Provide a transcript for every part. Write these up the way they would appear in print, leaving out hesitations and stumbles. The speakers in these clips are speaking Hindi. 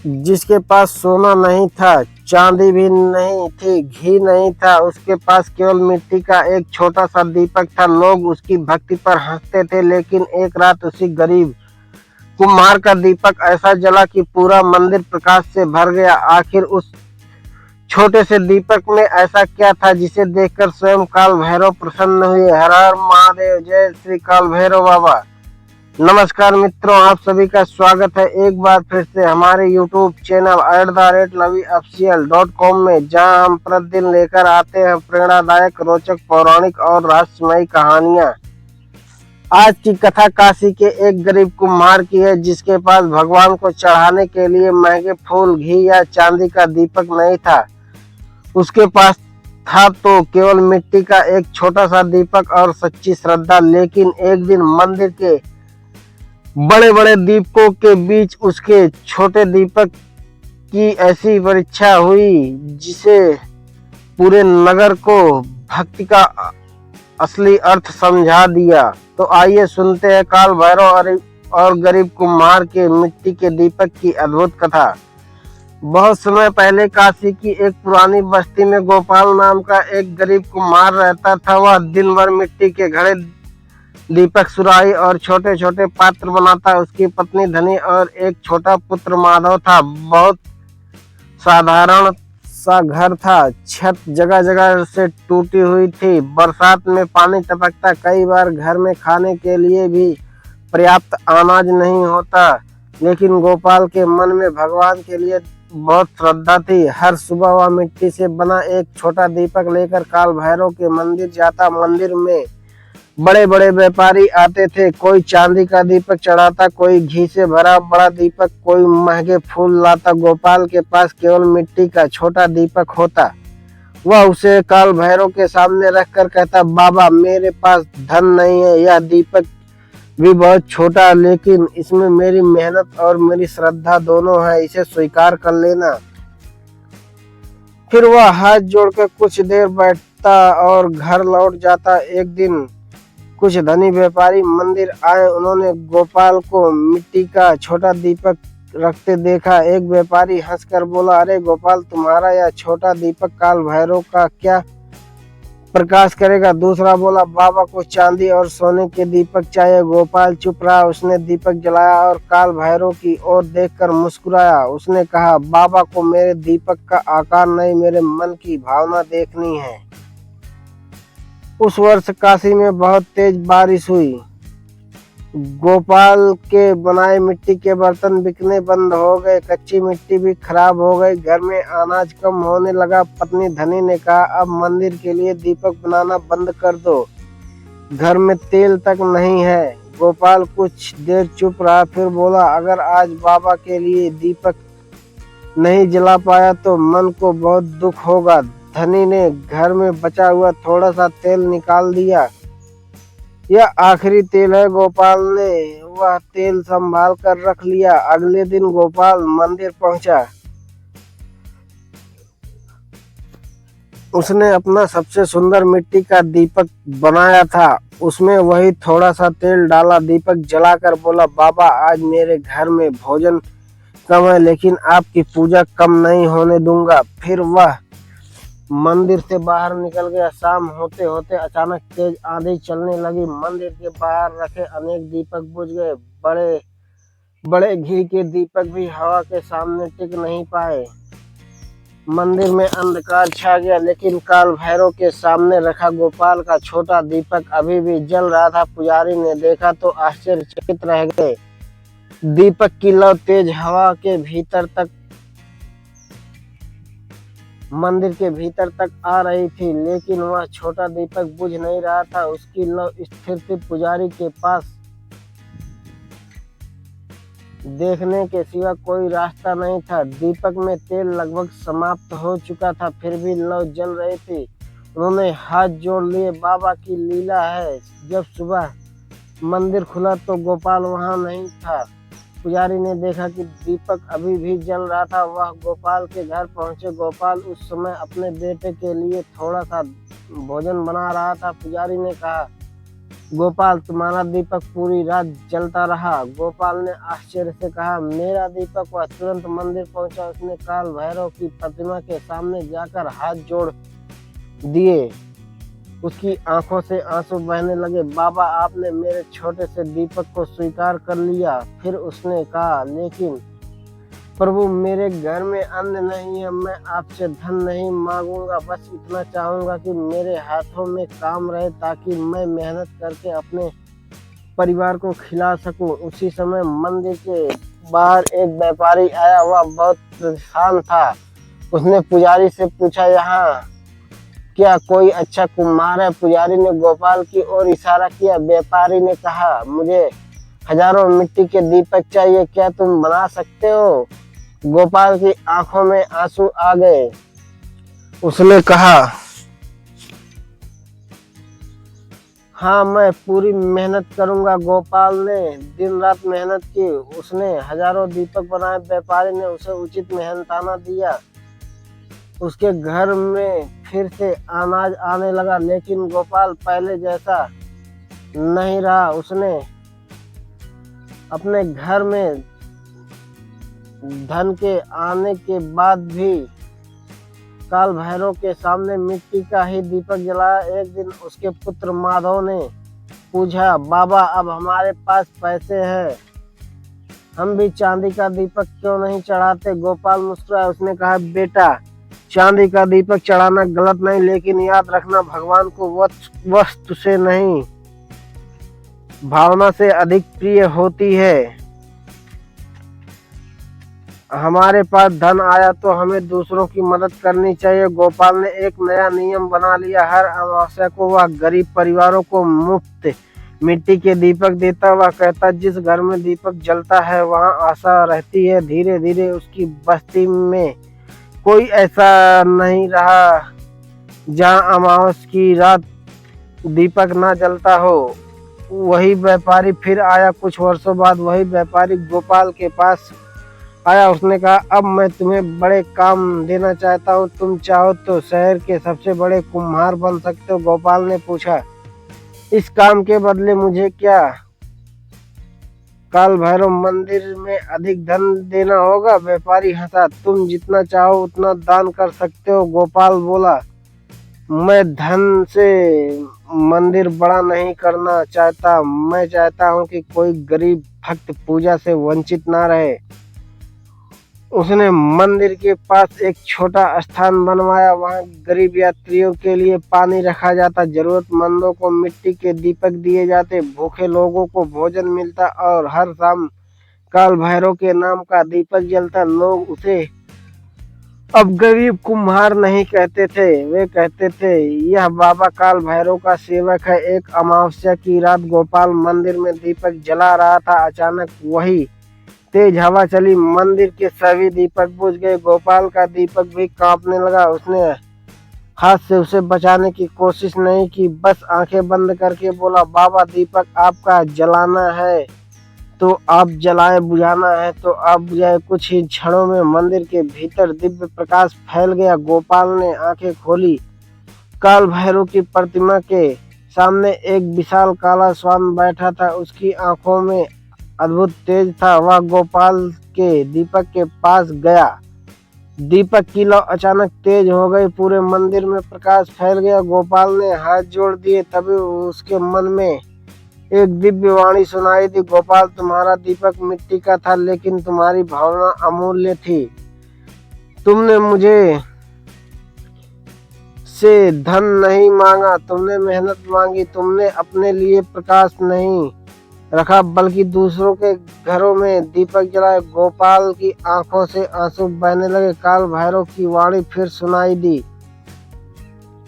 जिसके पास सोना नहीं था, चांदी भी नहीं थी, घी नहीं था, उसके पास केवल मिट्टी का एक छोटा सा दीपक था। लोग उसकी भक्ति पर हंसते थे, लेकिन एक रात उसी गरीब कुम्हार का दीपक ऐसा जला कि पूरा मंदिर प्रकाश से भर गया। आखिर उस छोटे से दीपक में ऐसा क्या था जिसे देखकर स्वयं काल भैरव प्रसन्न हुए। हर हर महादेव, जय श्री काल भैरव बाबा। नमस्कार मित्रों, आप सभी का स्वागत है एक बार फिर से हमारे YouTube चैनल @LovyOfficial.com में, जहां हम प्रतिदिन लेकर आते हैं प्रेरणादायक, रोचक, पौराणिक और रहस्यमयी कहानियां। आज की कथा काशी के एक गरीब कुम्हार की है, जिसके पास भगवान को चढ़ाने के लिए महंगे फूल, घी या चांदी का दीपक नहीं था। उसके पास था तो केवल मिट्टी का एक छोटा सा दीपक और सच्ची श्रद्धा। लेकिन एक दिन मंदिर के बड़े बड़े दीपकों के बीच उसके छोटे दीपक की ऐसी परीक्षा हुई जिसे पूरे नगर को भक्ति का असली अर्थ समझा दिया। तो आइए सुनते हैं काल भैरव और गरीब कुम्हार के मिट्टी के दीपक की अद्भुत कथा। बहुत समय पहले काशी की एक पुरानी बस्ती में गोपाल नाम का एक गरीब कुम्हार रहता था। वह दिन भर मिट्टी के घड़े, दीपक, सुराही और छोटे छोटे पात्र बनाता। उसकी पत्नी धनी और एक छोटा पुत्र माधव था। बहुत साधारण सा घर था। छत जगह जगह से टूटी हुई थी, बरसात में पानी टपकता, कई बार घर में खाने के लिए भी पर्याप्त अनाज नहीं होता। लेकिन गोपाल के मन में भगवान के लिए बहुत श्रद्धा थी। हर सुबह वह मिट्टी से बना एक छोटा दीपक लेकर काल भैरव के मंदिर जाता। मंदिर में बड़े बड़े व्यापारी आते थे। कोई चांदी का दीपक चढ़ाता, कोई घी से भरा बड़ा दीपक, कोई महंगे फूल लाता। गोपाल के पास केवल मिट्टी का छोटा दीपक होता। वह उसे काल भैरव के सामने रखकर कहता, बाबा, मेरे पास धन नहीं है, यह दीपक भी बहुत छोटा, लेकिन इसमें मेरी मेहनत और मेरी श्रद्धा दोनों है, इसे स्वीकार कर लेना। फिर वह हाथ जोड़कर कुछ देर बैठता और घर लौट जाता। एक दिन कुछ धनी व्यापारी मंदिर आए। उन्होंने गोपाल को मिट्टी का छोटा दीपक रखते देखा। एक व्यापारी हंसकर बोला, अरे गोपाल, तुम्हारा यह छोटा दीपक काल भैरव का क्या प्रकाश करेगा? दूसरा बोला, बाबा को चांदी और सोने के दीपक चाहिए। गोपाल चुप रहा। उसने दीपक जलाया और काल भैरव की ओर देखकर मुस्कुराया। उसने कहा, बाबा को मेरे दीपक का आकार नहीं, मेरे मन की भावना देखनी है। उस वर्ष काशी में बहुत तेज बारिश हुई। गोपाल के बनाए मिट्टी के बर्तन बिकने बंद हो गए। कच्ची मिट्टी भी खराब हो गई। घर में अनाज कम होने लगा। पत्नी धनी ने कहा, अब मंदिर के लिए दीपक बनाना बंद कर दो, घर में तेल तक नहीं है। गोपाल कुछ देर चुप रहा, फिर बोला, अगर आज बाबा के लिए दीपक नहीं जला पाया तो मन को बहुत दुख होगा। धनी ने घर में बचा हुआ थोड़ा सा तेल निकाल दिया। यह आखिरी तेल है। गोपाल ने वह तेल संभाल कर रख लिया। अगले दिन गोपाल मंदिर पहुंचा। उसने अपना सबसे सुंदर मिट्टी का दीपक बनाया था। उसमें वही थोड़ा सा तेल डाला, दीपक जलाकर बोला, बाबा, आज मेरे घर में भोजन कम है, लेकिन आपकी पूजा कम नहीं होने दूंगा। फिर वह मंदिर से बाहर निकल गया। शाम होते होते अचानक तेज आंधी चलने लगी। मंदिर के बाहर रखे अनेक दीपक बुझ गए। बड़े बड़े घी के दीपक भी हवा के सामने टिक नहीं पाए। मंदिर में अंधकार छा गया, लेकिन काल भैरव के सामने रखा गोपाल का छोटा दीपक अभी भी जल रहा था। पुजारी ने देखा तो आश्चर्यचकित रह गए। दीपक की लौ तेज हवा के भीतर तक, मंदिर के भीतर तक आ रही थी, लेकिन वह छोटा दीपक बुझ नहीं रहा था। उसकी लौ स्थिर थी। पुजारी के पास देखने के सिवा कोई रास्ता नहीं था। दीपक में तेल लगभग समाप्त हो चुका था, फिर भी लौ जल रही थी। उन्होंने हाथ जोड़ लिए। बाबा की लीला है। जब सुबह मंदिर खुला तो गोपाल वहां नहीं था। पुजारी ने देखा कि दीपक अभी भी जल रहा था। वह गोपाल के घर पहुंचे। गोपाल उस समय अपने बेटे के लिए थोड़ा सा भोजन बना रहा था। पुजारी ने कहा, गोपाल, तुम्हारा दीपक पूरी रात जलता रहा। गोपाल ने आश्चर्य से कहा, मेरा दीपक? वह तुरंत मंदिर पहुंचा। उसने काल भैरव की प्रतिमा के सामने जाकर हाथ जोड़ दिए। उसकी आंखों से आंसू बहने लगे। बाबा, आपने मेरे छोटे से दीपक को स्वीकार कर लिया। फिर उसने कहा, लेकिन प्रभु, मेरे घर में अन्न नहीं है। मैं आपसे धन नहीं मांगूंगा, बस इतना चाहूंगा कि मेरे हाथों में काम रहे ताकि मैं मेहनत करके अपने परिवार को खिला सकूं। उसी समय मंदिर के बाहर एक व्यापारी आया। वह बहुत परेशान था। उसने पुजारी से पूछा, यहाँ क्या कोई अच्छा कुम्हार है? पुजारी ने गोपाल की ओर इशारा किया। व्यापारी ने कहा, मुझे हजारों मिट्टी के दीपक चाहिए, क्या तुम बना सकते हो? गोपाल की आंखों में आंसू आ गए। उसने कहा, हाँ, मैं पूरी मेहनत करूंगा। गोपाल ने दिन रात मेहनत की। उसने हजारों दीपक बनाए। व्यापारी ने उसे उचित मेहनताना दिया। उसके घर में फिर से अनाज आने लगा, लेकिन गोपाल पहले जैसा नहीं रहा। उसने अपने घर में धन के आने के बाद भी काल भैरव के सामने मिट्टी का ही दीपक जलाया। एक दिन उसके पुत्र माधव ने पूछा, बाबा, अब हमारे पास पैसे हैं, हम भी चांदी का दीपक क्यों नहीं चढ़ाते? गोपाल मुस्कुराया। उसने कहा, बेटा, चांदी का दीपक चढ़ाना गलत नहीं, लेकिन याद रखना, भगवान को वस्तु से नहीं, भावना से अधिक प्रिय होती है। हमारे पास धन आया तो हमें दूसरों की मदद करनी चाहिए। गोपाल ने एक नया नियम बना लिया। हर अमावस्या को वह गरीब परिवारों को मुफ्त मिट्टी के दीपक देता। वह कहता, जिस घर में दीपक जलता है वहां आशा रहती है। धीरे धीरे उसकी बस्ती में कोई ऐसा नहीं रहा जहां अमावस्या की रात दीपक ना जलता हो। वही व्यापारी फिर आया। कुछ वर्षों बाद वही व्यापारी गोपाल के पास आया। उसने कहा, अब मैं तुम्हें बड़े काम देना चाहता हूँ। तुम चाहो तो शहर के सबसे बड़े कुम्हार बन सकते हो। गोपाल ने पूछा, इस काम के बदले मुझे क्या काल भैरव मंदिर में अधिक धन देना होगा? व्यापारी हंसा। तुम जितना चाहो उतना दान कर सकते हो। गोपाल बोला, मैं धन से मंदिर बड़ा नहीं करना चाहता। मैं चाहता हूँ कि कोई गरीब भक्त पूजा से वंचित ना रहे। उसने मंदिर के पास एक छोटा स्थान बनवाया। वहां गरीब यात्रियों के लिए पानी रखा जाता, जरूरतमंदों को मिट्टी के दीपक दिए जाते, भूखे लोगों को भोजन मिलता और हर शाम काल भैरव के नाम का दीपक जलता। लोग उसे अब गरीब कुम्हार नहीं कहते थे, वे कहते थे, यह बाबा काल भैरव का सेवक है। एक अमावस्या की रात गोपाल मंदिर में दीपक जला रहा था। अचानक वही तेज हवा चली। मंदिर के सभी दीपक बुझ गए। गोपाल का दीपक भी कांपने लगा। उसने हाथ से उसे बचाने की कोशिश नहीं की, बस आंखें बंद करके बोला, बाबा, दीपक आपका, जलाना है तो आप जलाएं, बुझाना है तो आप बुझाएं। कुछ ही क्षणों में मंदिर के भीतर दिव्य प्रकाश फैल गया। गोपाल ने आंखें खोली। काल भैरव की प्रतिमा के सामने एक विशाल काला श्वान बैठा था। उसकी आंखों में अद्भुत तेज था। वह गोपाल के दीपक के पास गया। दीपक की लौ अचानक तेज हो गई। पूरे मंदिर में प्रकाश फैल गया। गोपाल ने हाथ जोड़ दिए। तभी उसके मन में एक दिव्य वाणी सुनाई दी, गोपाल, तुम्हारा दीपक मिट्टी का था, लेकिन तुम्हारी भावना अमूल्य थी। तुमने मुझे से धन नहीं मांगा, तुमने मेहनत मांगी। तुमने अपने लिए प्रकाश नहीं रखा बल्कि दूसरों के घरों में दीपक जलाए। गोपाल की आंखों से आंसू बहने लगे। काल भैरव की वाणी फिर सुनाई दी,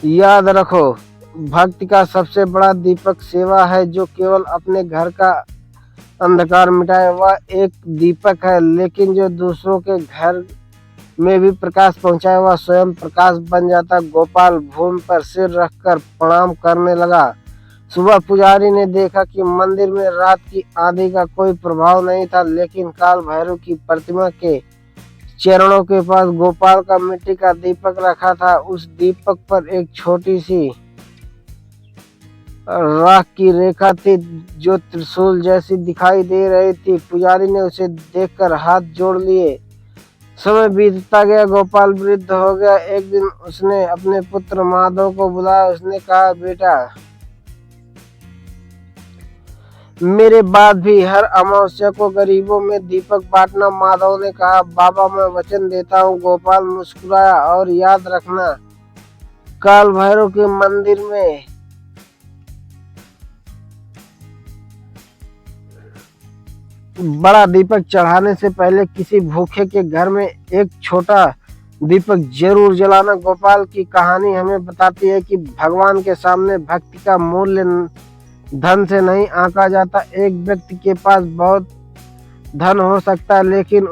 याद रखो, भक्ति का सबसे बड़ा दीपक सेवा है। जो केवल अपने घर का अंधकार मिटाए वह एक दीपक है, लेकिन जो दूसरों के घर में भी प्रकाश पहुंचाए वह स्वयं प्रकाश बन जाता। गोपाल भूमि पर सिर रखकर प्रणाम करने लगा। सुबह पुजारी ने देखा कि मंदिर में रात की आंधी का कोई प्रभाव नहीं था, लेकिन काल भैरव की प्रतिमा के चरणों के पास गोपाल का मिट्टी का दीपक रखा था। उस दीपक पर एक छोटी सी राख की रेखा थी जो त्रिशूल जैसी दिखाई दे रही थी। पुजारी ने उसे देखकर हाथ जोड़ लिए। समय बीतता गया, गोपाल वृद्ध हो गया। एक दिन उसने अपने पुत्र माधव को बुलाया। उसने कहा, बेटा, मेरे बाद भी हर अमावस्या को गरीबों में दीपक बांटना। माधव ने कहा, बाबा, मैं वचन देता हूँ। गोपाल मुस्कुराया। और याद रखना, काल भैरव के मंदिर में बड़ा दीपक चढ़ाने से पहले किसी भूखे के घर में एक छोटा दीपक जरूर जलाना। गोपाल की कहानी हमें बताती है कि भगवान के सामने भक्ति का मूल्य धन से नहीं आंका जाता। एक व्यक्ति के पास बहुत धन हो सकता है, लेकिन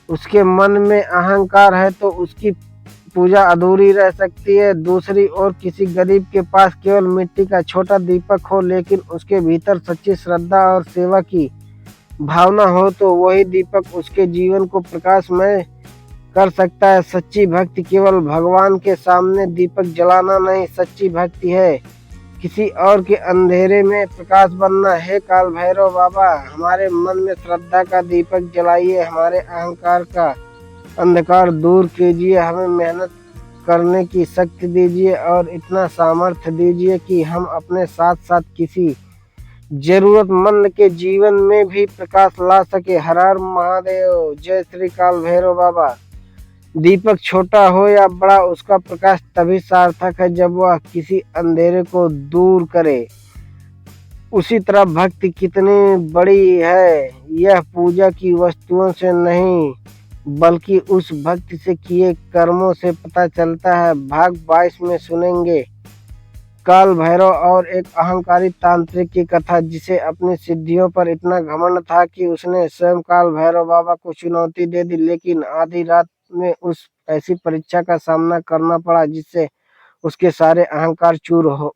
उसके मन में अहंकार है तो उसकी पूजा अधूरी रह सकती है। दूसरी ओर किसी गरीब के पास केवल मिट्टी का छोटा दीपक हो, लेकिन उसके भीतर सच्ची श्रद्धा और सेवा की भावना हो, तो वही दीपक उसके जीवन को प्रकाशमय कर सकता है। सच्ची भक्ति केवल भगवान के सामने दीपक जलाना नहीं, सच्ची भक्ति है किसी और के अंधेरे में प्रकाश बनना। हे काल भैरव बाबा, हमारे मन में श्रद्धा का दीपक जलाइए, हमारे अहंकार का अंधकार दूर कीजिए, हमें मेहनत करने की शक्ति दीजिए और इतना सामर्थ्य दीजिए कि हम अपने साथ साथ किसी जरूरतमंद के जीवन में भी प्रकाश ला सके। हर हर महादेव। जय श्री काल भैरव बाबा। दीपक छोटा हो या बड़ा, उसका प्रकाश तभी सार्थक है जब वह किसी अंधेरे को दूर करे। उसी तरह भक्ति कितनी बड़ी है, यह पूजा की वस्तुओं से नहीं बल्कि उस भक्ति से किए कर्मों से पता चलता है। भाग 22 में सुनेंगे काल भैरव और एक अहंकारी तांत्रिक की कथा, जिसे अपनी सिद्धियों पर इतना घमंड था कि उसने स्वयं काल भैरव बाबा को चुनौती दे दी, लेकिन आधी रात में उस ऐसी परीक्षा का सामना करना पड़ा जिससे उसके सारे अहंकार चूर हो